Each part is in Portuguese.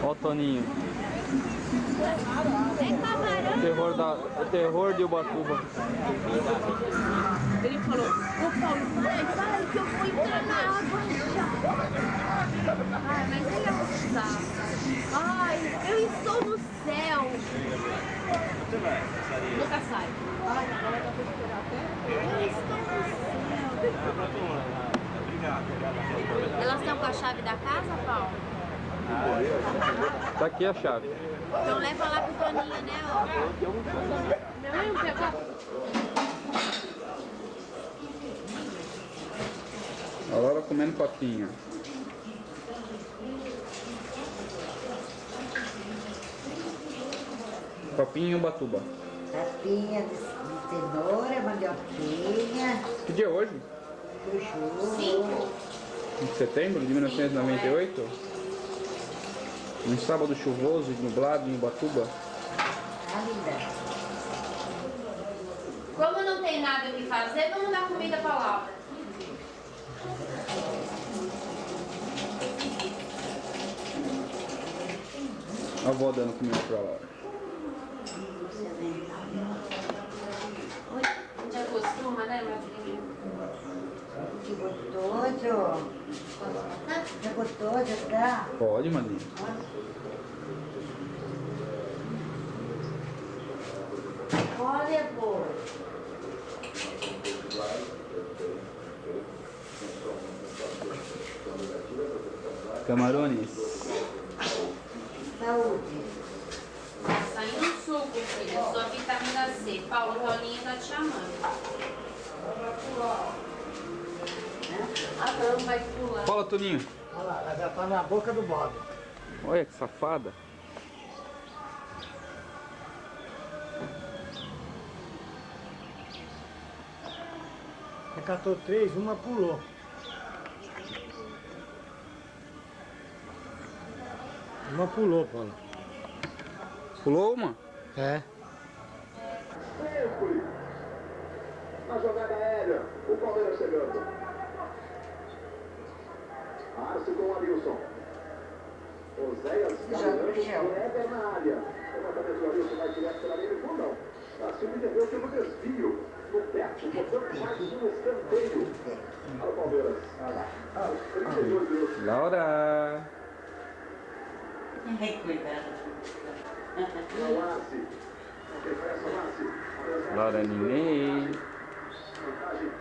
Ó o Toninho. O terror de Ubatuba. Ele falou, ô Paulo, vai que eu vou entrar na água já. Ai, mas ele é um saco. Ai, eu estou no céu. Nunca sai. Ai, agora dá pra esperar até. Eu estou no céu. Elas estão com a chave da casa, Paulo? Tá aqui a chave. Então leva lá pro Toninho, né, ó. Minha mãe não pegou. A Laura comendo papinha. Papinha em Ubatuba. Papinha de cenoura, mandioquinha. Que dia é hoje? Chuchu. Em setembro de 1998? Um sábado chuvoso e nublado em Ubatuba. Ah, linda. Como não tem nada o que fazer, vamos dar comida pra Laura. A avó dando comida pra Laura. Já acostuma, né, meu filho? Que gostoso. Que gostoso, tá? Pode, Madrinha. Olha, pô. Camarones. Saúde. Tá saindo suco, filha. Sua vitamina C. Paulo, Toninho tá te chamando. A Rama vai pular. Fala, Toninho. Olha lá, ela já tá na boca do bode. Olha que safada. Ela catou 3, uma pulou. Uma pulou, Paulo. Pulou uma? É. Na jogada aérea, o Palmeiras chegando. Arce com o Adilson. Oséias Gabriel, Éder na área. O levantamento do Adilson vai direto pela linha de fundo. Arce defendeu pelo desvio. No teto, botando mais um escanteio. Para o Palmeiras. Aos 32 minutos. Laura. Cuidado. O Arce. Não tem pressa, o Arce. Laura Ninei. Vantagem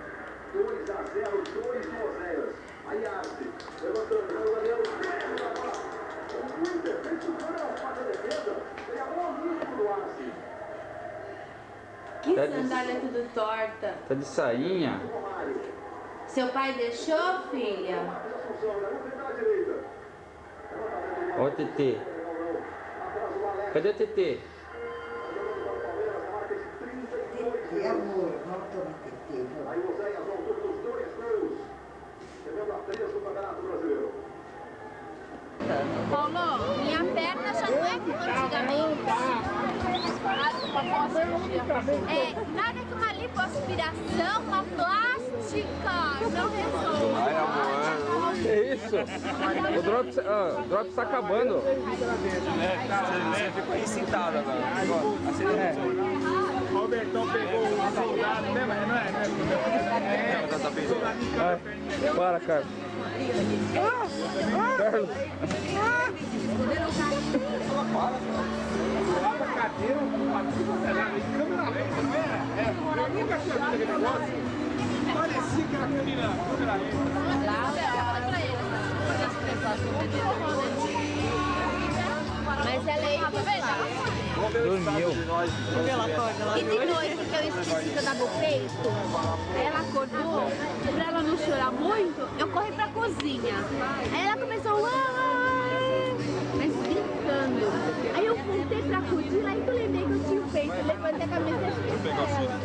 2-0, 2 do Oséias. Aí Arce, levantando, o goleiro, o Twitter, fez o gol, faz a defesa, tem a boa amigo do Arce. Que Tá de- sandália tudo torta. Tá de sainha. Romário, Seu pai deixou, filha? Assunção, na lateral direita. Ó o TT. Atrás o Alex, Cadê o TT? Palmeiras, a marca de 32 Que amor, vamos tomar TT. Aí o Oséias, autor dos 2 gols. Chegando a 3 do Campeonato Brasileiro. Paulo, minha perna já não é como antigamente. É, nada que uma lipoaspiração, uma plástica, não resolve. Ai, amor. Que isso? O Drops tá acabando. Você ficou aí sentado agora. O Robertão pegou o soldado, né? Mas não é? Para, Carlos. Carlos. A cadeira, câmera lenta, não era? Eu nunca tinha visto aquele negócio. Parecia que era câmera Mas ela é irreversível. Dormiu. E de noite que eu esqueci que eu dava o peito, ela acordou, pra ela não chorar muito, eu corri pra cozinha. Aí ela começou mas gritando. Aí eu voltei pra cozinha, aí que eu lembrei que eu tinha o peito, levantei a cabeça e achei que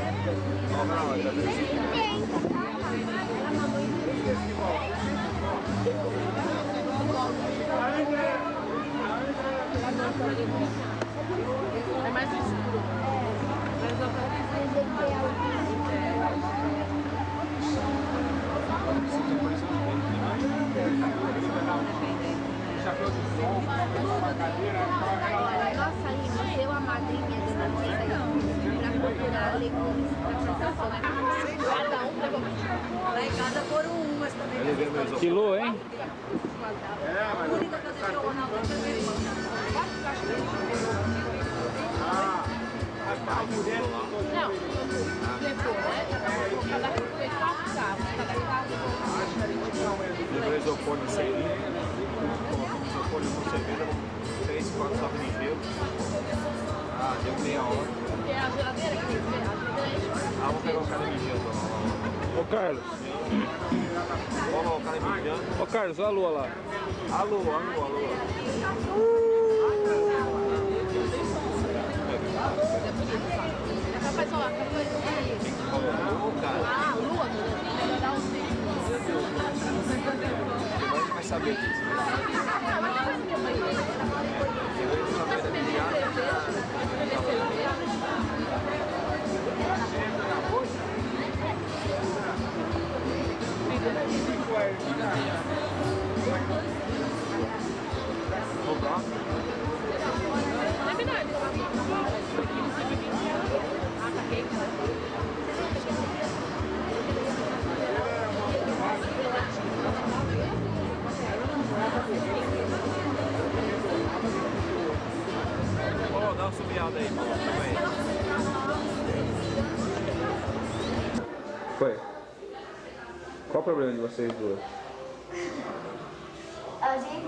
É mais Lá em casa foram umas também. Quilô, hein? A única que eu deixei o Ronaldo Não, levou, né? Cada um fez 4 carros, cada carro. Levou isopor de cerveja, isopor com cerveja, 3, 4 sacos de gelo. Ah, deu meia hora. Porque a geladeira que tem que ser, a geladeira é Ah, vou pegar o cara mijando. Ô Carlos. Olha lá o cara mijando. Ô Carlos, olha a lua lá. Alô, alô, alô. Faz uma coisa aí. Alô, cara. Ah, lua, melhorar o Agora você vai saber disso. Ô, dá uma subiada aí, Foi. Qual o problema de vocês duas? A gente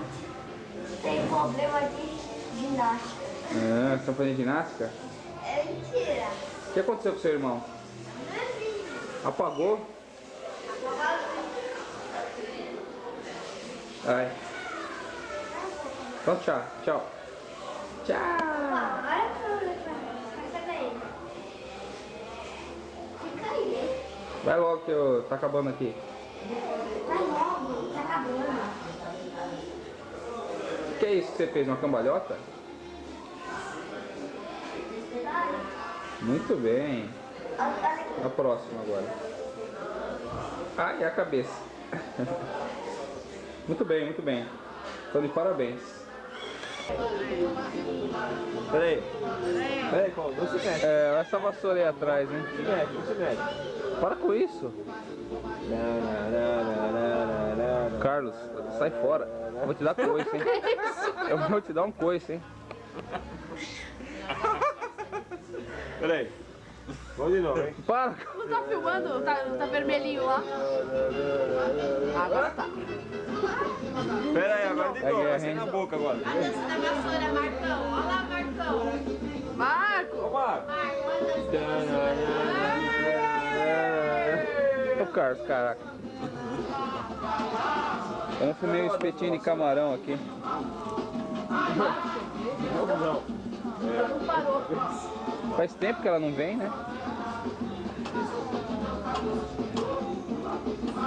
tem problema de ginástica. Ah, estão fazendo ginástica? É mentira. O que aconteceu com seu irmão? Apagou? Ai. Então tchau, tchau. Tchau. Agora fica aí. Fica aí. Vai logo que eu tá acabando aqui. Vai logo, tá acabando. O que é isso que você fez? Uma cambalhota? Muito bem. A próxima agora. Ah, e a cabeça. Muito bem, muito bem. Então de parabéns. Peraí. Peraí, Paulo, não se mexe. É, essa vassoura aí atrás, hein? Não se mexe, não se mexe. Para com isso. Carlos, sai fora. Eu vou te dar coice, hein? Eu vou te dar um coice, hein? Peraí. Vamos de novo, hein? Para! Não tá filmando? Tá vermelhinho lá? Agora tá. Pera aí, agora de É novo, guerra, vai ser hein? na boca agora. A dança da vassoura, Marcão. Olha lá, Marcão. Marco! Opa! Ô Carlos, caraca. Eu não filmei um espetinho de camarão aqui. Faz tempo que ela não vem, né?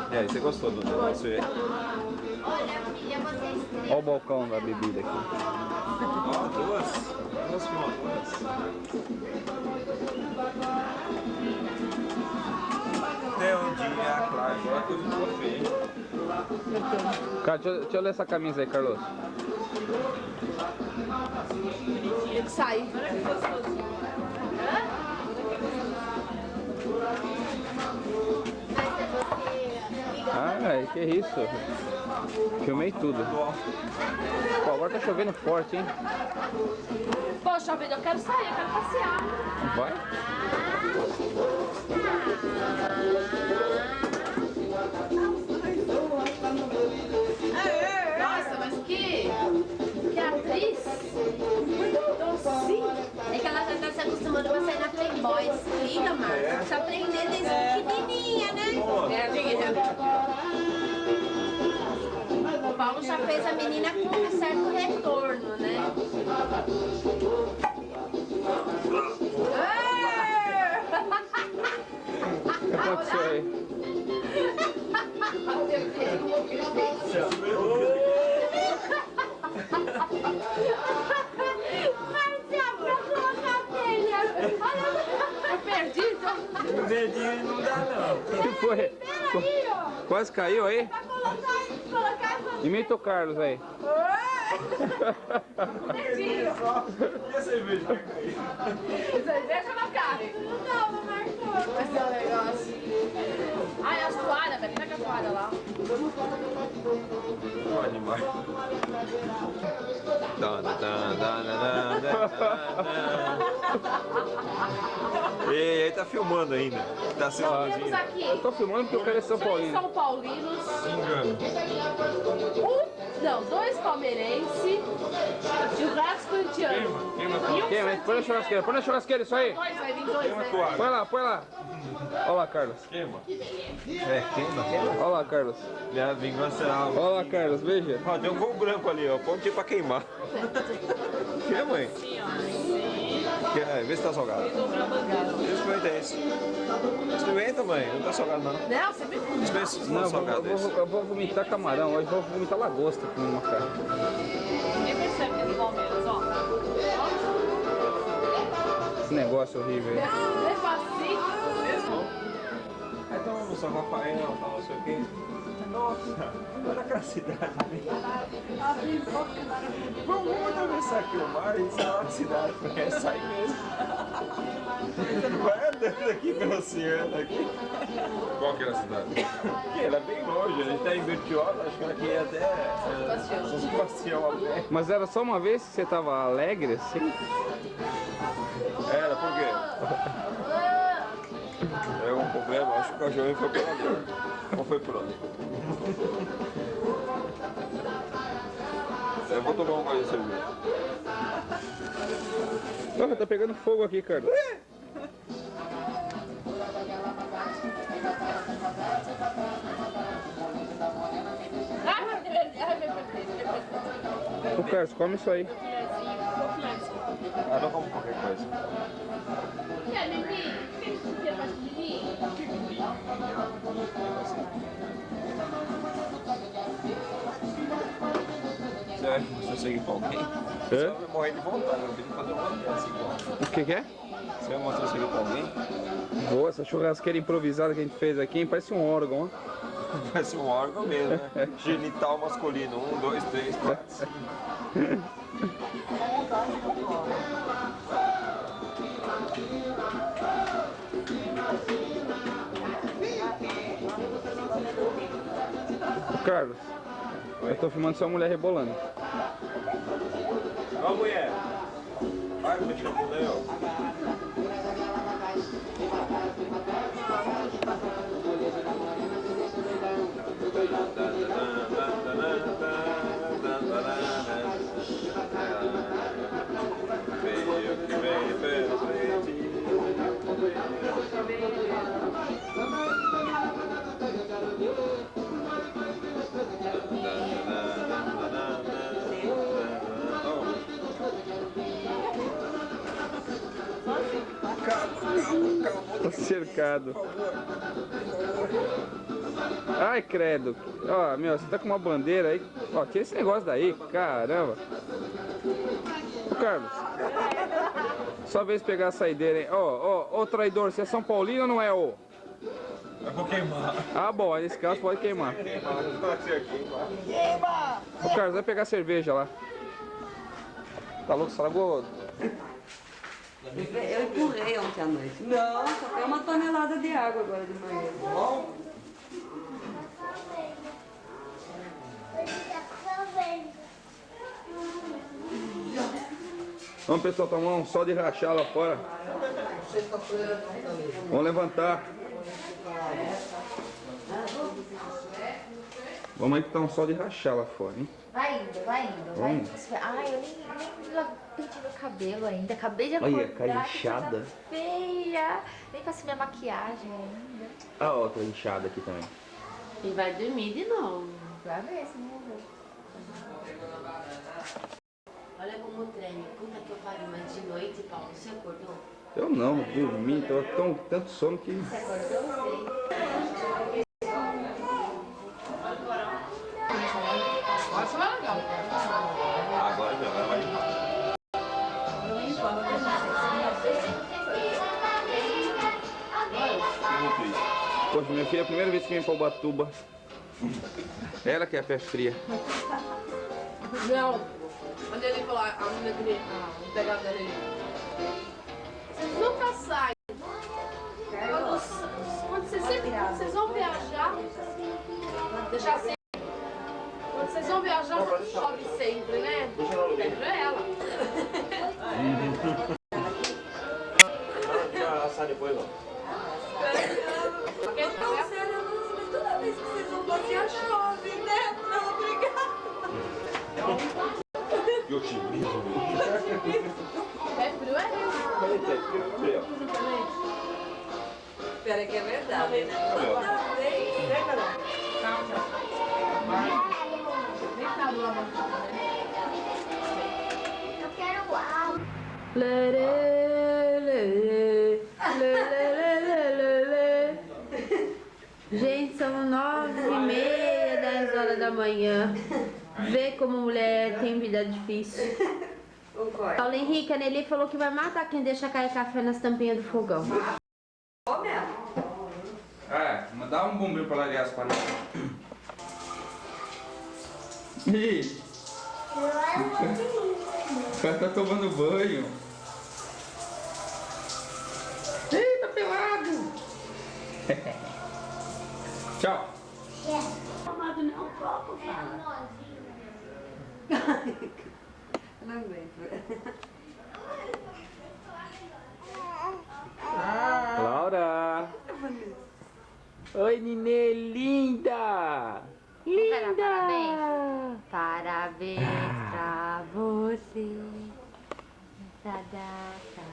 E aí, você gostou do negócio aí? Olha, filha, vocês três. Olha o balcão da bebida aqui. Ó, duas fotos. Até um dia, claro, agora a coisa ficou feia, hein? Cara, deixa eu ler essa camisa aí, Carlos. Tem que sair. Ai, que isso? Filmei tudo. Pô, agora tá chovendo forte, hein? Poxa vida, eu quero sair, eu quero passear. Vai? Nossa, mas que atriz. Docinha. É que ela já tá se acostumando pra sair na Playboy. Liga, Marcos. Precisa aprender desde pequenininha, né? É, dinheiro. O Paulo já fez a menina com um certo retorno, né? O que aconteceu aí? Marcelo, pra colocar a telha. Eu perdi, então. O dedinho não dá, não. O que foi? Aí, ó. Quase caiu aí? Pra colocar essa... Imita o Carlos aí. E a cerveja vai cair? Deixa na carne. Não, cara lá. Um animal. E aí tá filmando ainda. Tá Temos filmando. aqui Eu tô filmando porque eu quero ser São 3 Paulino. São Paulinos, Engano. dois palmeirenses e o resto corintiano. Quem? Põe na churrasqueira isso aí. Vai vir dois, né? Põe lá. Olha lá, Carlos. Queima. É, queima. Olha lá, Carlos. Minha vingança será. Olha lá, Carlos, veja. Ó, tem um fogo branco ali, ó. Põe aqui pra queimar. Quer, mãe? Quer? Vê se tá salgado. Experimenta esse. Experimenta, mãe. Não tá salgado, não. Não, você me Experimenta se Não, tá salgado esse. eu vou vomitar camarão, hoje vou vomitar lagosta com uma cara. Ninguém percebe que é do Palmeiras, ó. Esse negócio horrível aí. Aí tomamos no São Rafael, tal, não sei o quê. Nossa, olha aquela cidade ali. Vamos atravessar aqui o mar e sair da cidade, porque é sair mesmo. Você não vai andando aqui pelo oceano aqui. Qual que era a cidade? Aqui, ela é bem longe, a gente tá em Bertioga, acho que ela aqui ia até São Sebastião a pé. Mas era só uma vez que você tava alegre assim? Era, por quê? É um problema, acho que o cachorro foi por ali. Ou foi por ali? Eu vou tomar um gole de cerveja. Olha, tá pegando fogo aqui, Carlos. Ô, Carlos, come isso aí. Ah, não como qualquer coisa. Quer mimimi? Quer mais mimimi? Você acha que se eu seguir pra alguém? Você vai morrer de vontade, eu tenho que fazer uma dessa igual. O que é? Você vai mostrar seguir pra alguém? Boa, essa churrasqueira improvisada que a gente fez aqui, hein? Parece um órgão, ó. Parece um órgão mesmo, né? Genital masculino. 1, 2, 3, 4, 5. Carlos, eu tô filmando sua mulher rebolando. Ó, mulher. Vai, me deixa o Léo. Veio que vem pela frente. Calma. Tô cercado. Ai, credo. Ó, meu, você tá com uma bandeira aí. Ó, tira esse negócio daí, caramba. Ô, Carlos. Só vez pegar a saideira, hein? Ô, traidor, você é São Paulino ou não é, ô? Eu vou queimar. Ah, bom, aí nesse caso pode queimar. Queima! Ô, Carlos, vai pegar cerveja lá. Tá louco, estragou? Eu empurrei ontem à noite. Não, só foi uma tonelada de água agora de manhã. Vamos, pessoal, tomar um sol de rachar lá fora. Vamos levantar. Vamos aí que tá um sol de rachar lá fora, hein? Vai indo, vai indo. Vamos. Ai, eu nem pentei meu cabelo ainda. Acabei de acordar. Olha, cara inchada. Que coisa feia. Nem passei minha maquiagem ainda. Ah, ó, tô inchada aqui também. E vai dormir de novo. Vai ver se não vou. Olha como treme. Puta que eu pariu, mas de noite, Paulo, você acordou? Eu não, dormi, tô tanto sono que... Você acordou? Nossa, vai legal. Agora já vai. Poxa, minha filha é a primeira vez que vem pra Ubatuba. Ela que é a pé fria. Não. Quando ele falou, a menina queria pegar dele. Vocês nunca saem. Quando vocês vão viajar, chove sempre, né? Pede pra ela. Vai assar depois, ó. Eu tô sério, mas toda vez que vocês vão passear chove, né? Não, obrigada. Que otimismo. É frio, é rio. Frio. Espera que é verdade, né? Toda vez. Eu quero água. Gente, são 9h30, 10 horas da manhã. Vê como mulher tem vida difícil. Concordo. Paulo Henrique, a Nelly falou que vai matar quem deixa cair café nas tampinhas do fogão. Ó mesmo. É, mandar um bombeiro pra largar as panelas. Ih, o cara tá tomando banho. Ih, tá pelado. Tchau. Não aguento. Laura. Oi, Nenê, linda. Linda! Parabéns pra você nessa data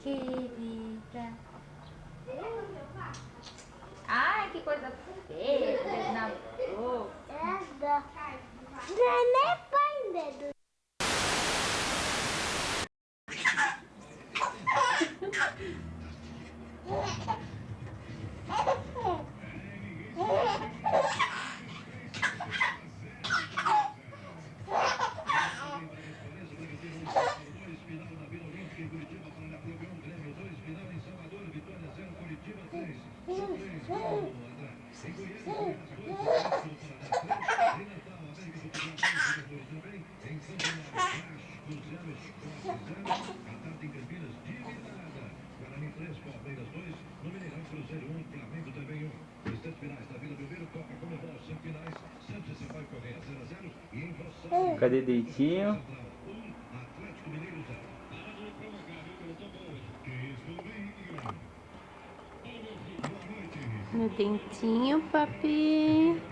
querida. Ai, que coisa feia, beijo na boca. Nenê põe dedo. Cadê Dentinho? Meu dentinho, papi.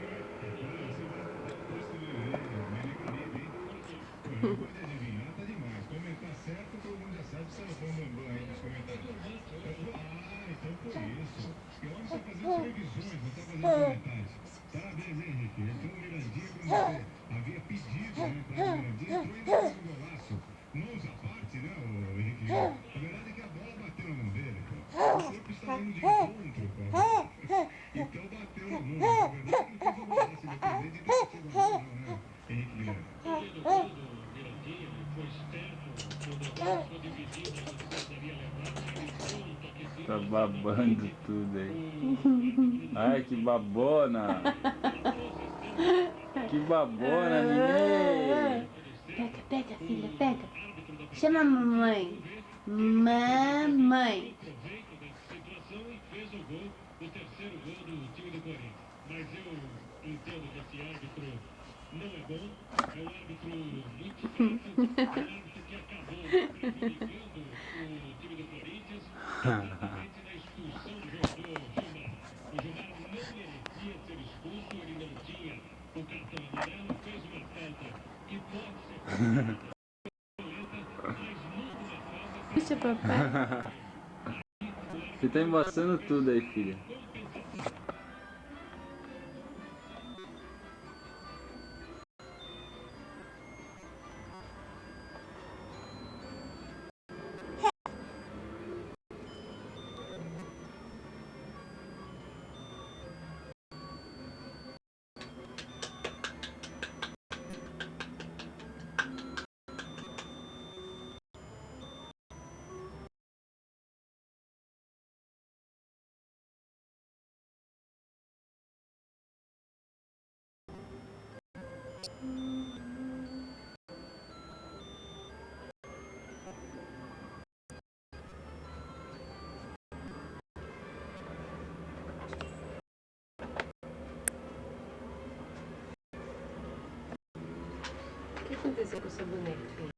Tá babando tudo aí. Ai, que babona. Que babona, Nenê. Pega, pega, filha, pega. Chama a mamãe. Mamãe. Puxa, papai. Você tá embaçando tudo aí, filha. aconteceu com o seu boneco, filho?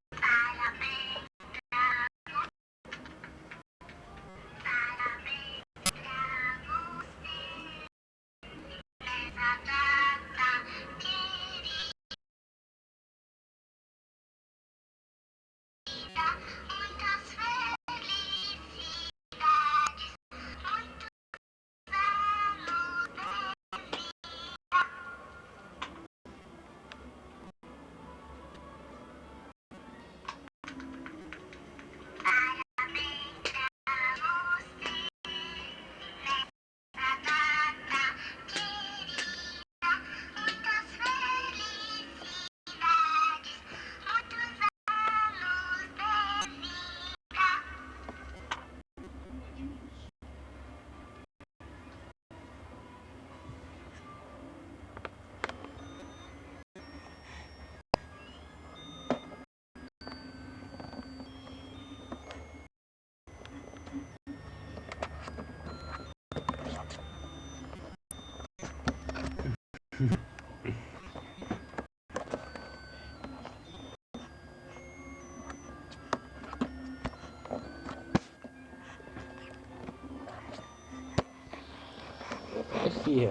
Aqui,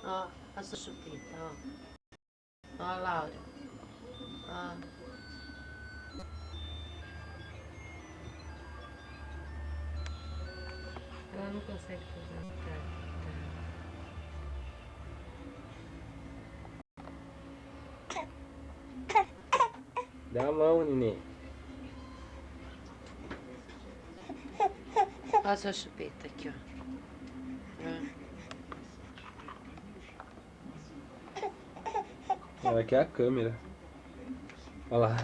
Ó, a sua chupeta, ó. Ó, Laura. Ó. Ela não consegue fazer um dá a mão, neném. Ó a sua chupeta aqui, ó. Olha aqui é a câmera. Olha lá.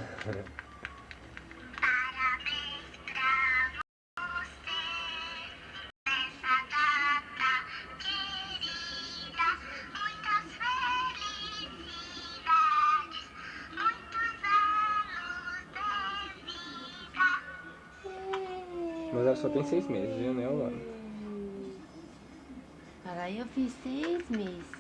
Mas ela só tem 6 meses, viu? Não é um ano. Para aí, eu fiz 6 meses.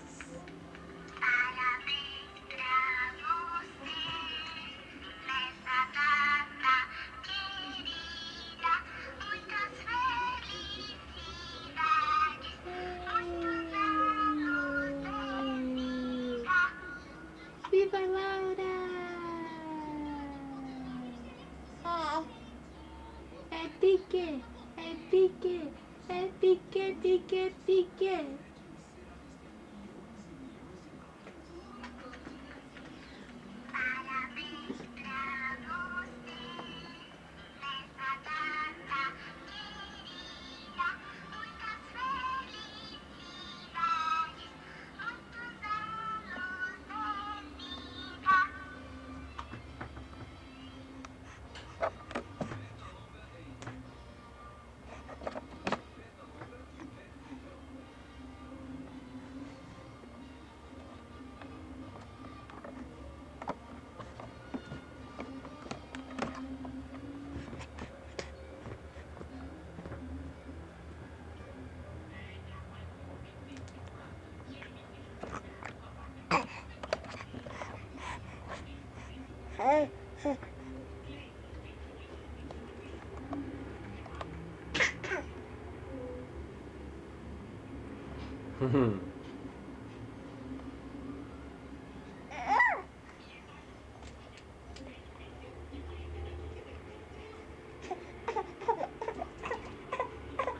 Viva Laura! É pique, é pique, é pique, pique, pique.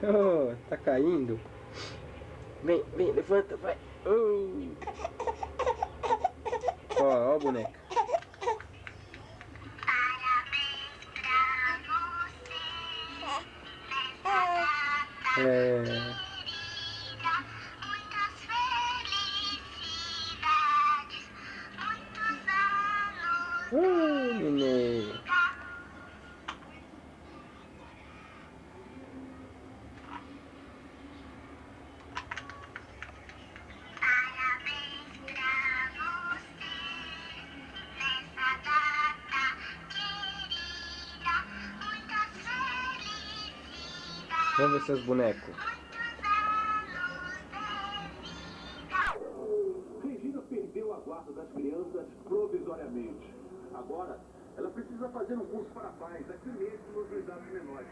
Oh, tá caindo. Vem, vem, levanta, vai. Oh. Ó, ó a boneca. É... neném. Vamos ver seus bonecos. Regina perdeu a guarda das crianças Vamos para a paz, aqui mesmo nos juizados menores.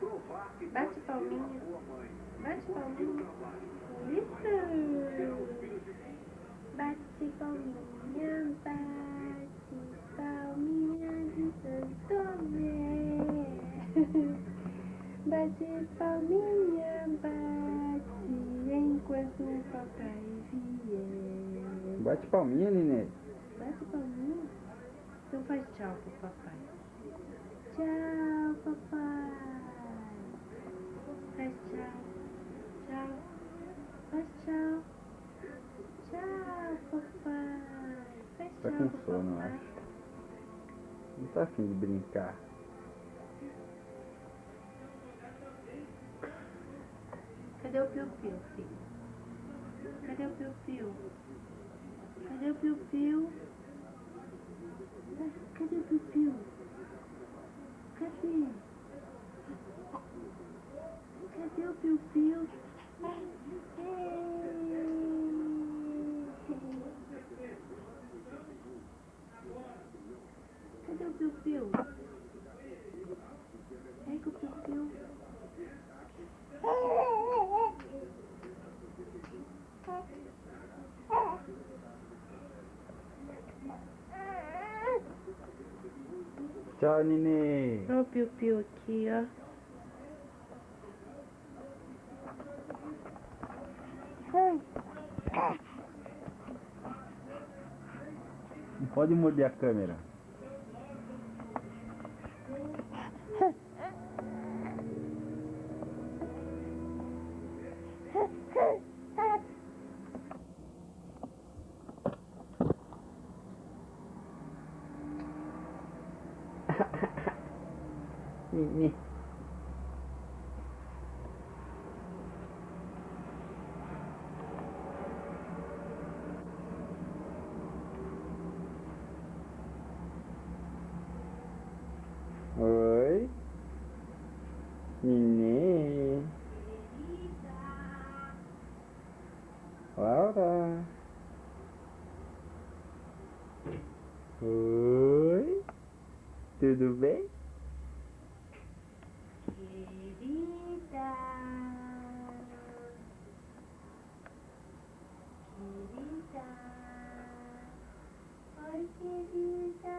Provar que Bate pode ser palminha. uma boa mãe. Bate Pelo palminha. trabalho. Isso. Serão os filhos de Bate palminha, bate palminha de Santomé. Bate palminha, bate enquanto o papai vier. Bate palminha, Nenê. Bate palminha. Então faz tchau pro papai. Tchau, papai. Faz tchau. Tchau. Faz tchau. Tchau, papai. Faz Tá tchau com pro sono, papai. acho. Não tá afim de brincar. Cadê o piu-piu, filho? Cadê o piu-piu? Cadê o piu-piu? Cadê o piu-piu? Cadê? Cadê o piu-piu? Cadê o piu-piu? Pega o piu-piu. Tchau, Nenê. Olha o piu-piu aqui, ó. Não pode morder a câmera. Nenê. Oi. Nenê. Laura. Oi. Tudo bem? Querida. Querida. Oi, querida.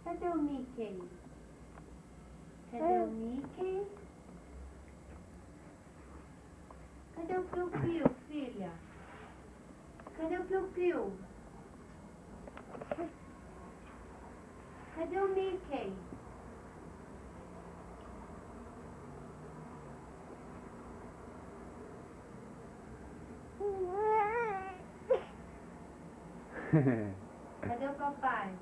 Cadê o Mickey? Cadê o Mickey? Cadê o Piu-Piu, filha? Cadê o Piu-Piu? Cadê o Mickey? Cadê o papai?